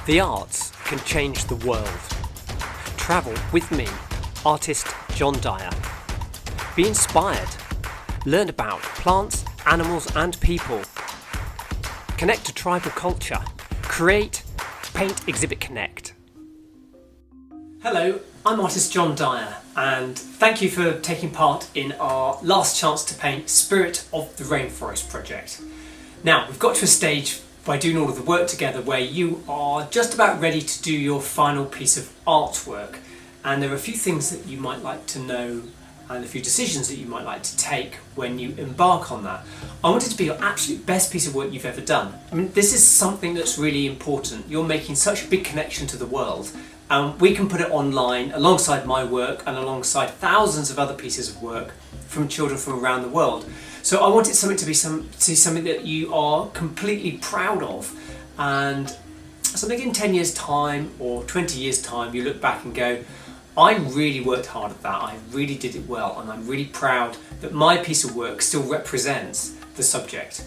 The arts can change the world. Travel with me, artist John Dyer. Be inspired. Learn about plants, animals and people. Connect to tribal culture. Create, paint, exhibit, connect. Hello, I'm artist John Dyer and thank you for taking part in our last chance to paint Spirit of the Rainforest project. Now, we've got to a stage by doing all of the work together where you are just about ready to do your final piece of artwork, and there are a few things that you might like to know and a few decisions that you might like to take when you embark on that. I want it to be your absolute best piece of work you've ever done. I mean, this is something that's really important. You're making such a big connection to the world, and we can put it online alongside my work and alongside thousands of other pieces of work from children from around the world. So I want it something to be something that you are completely proud of, and something in 10 years time or 20 years time you look back and go, I really worked hard at that, I really did it well, and I'm really proud that my piece of work still represents the subject.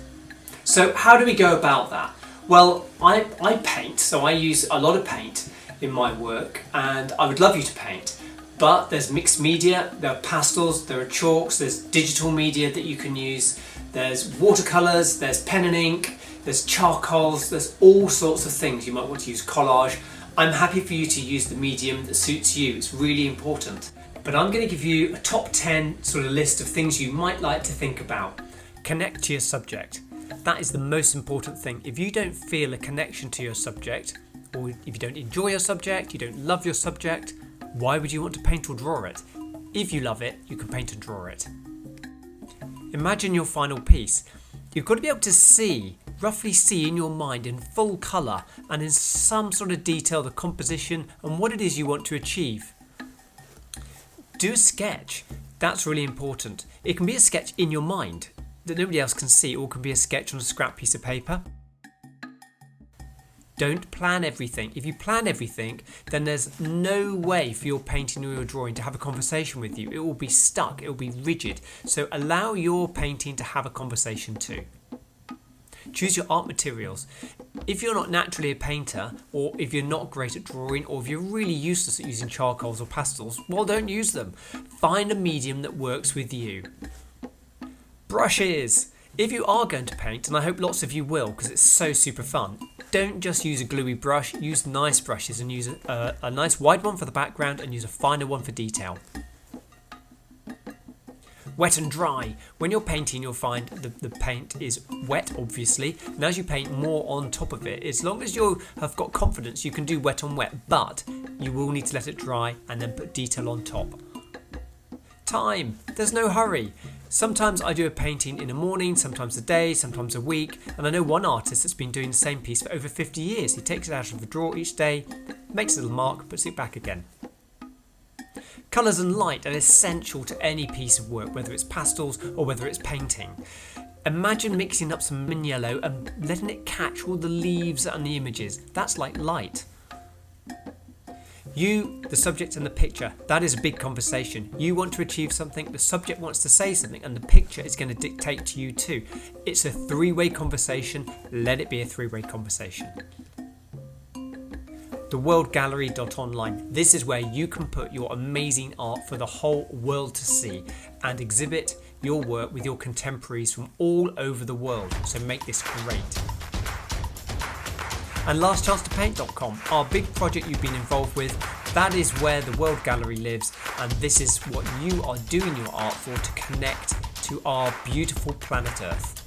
So how do we go about that? Well, I paint, so I use a lot of paint in my work, and I would love you to paint. But there's mixed media, there are pastels, there are chalks, there's digital media that you can use, there's watercolours, there's pen and ink, there's charcoals, there's all sorts of things. You might want to use collage. I'm happy for you to use the medium that suits you, it's really important. But I'm going to give you a top 10 sort of list of things you might like to think about. Connect to your subject. That is the most important thing. If you don't feel a connection to your subject, or if you don't enjoy your subject, you don't love your subject, why would you want to paint or draw it? If you love it, you can paint and draw it. Imagine your final piece. You've got to be able to roughly see in your mind in full colour and in some sort of detail the composition and what it is you want to achieve. Do a sketch. That's really important. It can be a sketch in your mind that nobody else can see, or it can be a sketch on a scrap piece of paper. Don't plan everything. If you plan everything, then there's no way for your painting or your drawing to have a conversation with you. It will be stuck, it will be rigid. So allow your painting to have a conversation too. Choose your art materials. If you're not naturally a painter, or if you're not great at drawing, or if you're really useless at using charcoals or pastels, well, don't use them. Find a medium that works with you. Brushes. If you are going to paint, and I hope lots of you will because it's so super fun, don't just use a gluey brush, use nice brushes and use a nice wide one for the background and use a finer one for detail. Wet and dry. When you're painting, you'll find the paint is wet, obviously, and as you paint more on top of it, as long as you have got confidence, you can do wet on wet, but you will need to let it dry and then put detail on top. Time. There's no hurry. Sometimes I do a painting in a morning, sometimes a day, sometimes a week, and I know one artist that's been doing the same piece for over 50 years. He takes it out of the drawer each day, makes a little mark, puts it back again. Colours and light are essential to any piece of work, whether it's pastels or whether it's painting. Imagine mixing up some min yellow and letting it catch all the leaves and the images. That's like light. You, the subject and the picture, that is a big conversation. You want to achieve something, the subject wants to say something, and the picture is going to dictate to you too. It's a three-way conversation. Let it be a three-way conversation. TheWorldGallery.online. This is where you can put your amazing art for the whole world to see and exhibit your work with your contemporaries from all over the world. So make this great. And lastchancetopaint.com, our big project you've been involved with, that is where the World Gallery lives, and this is what you are doing your art for, to connect to our beautiful planet Earth.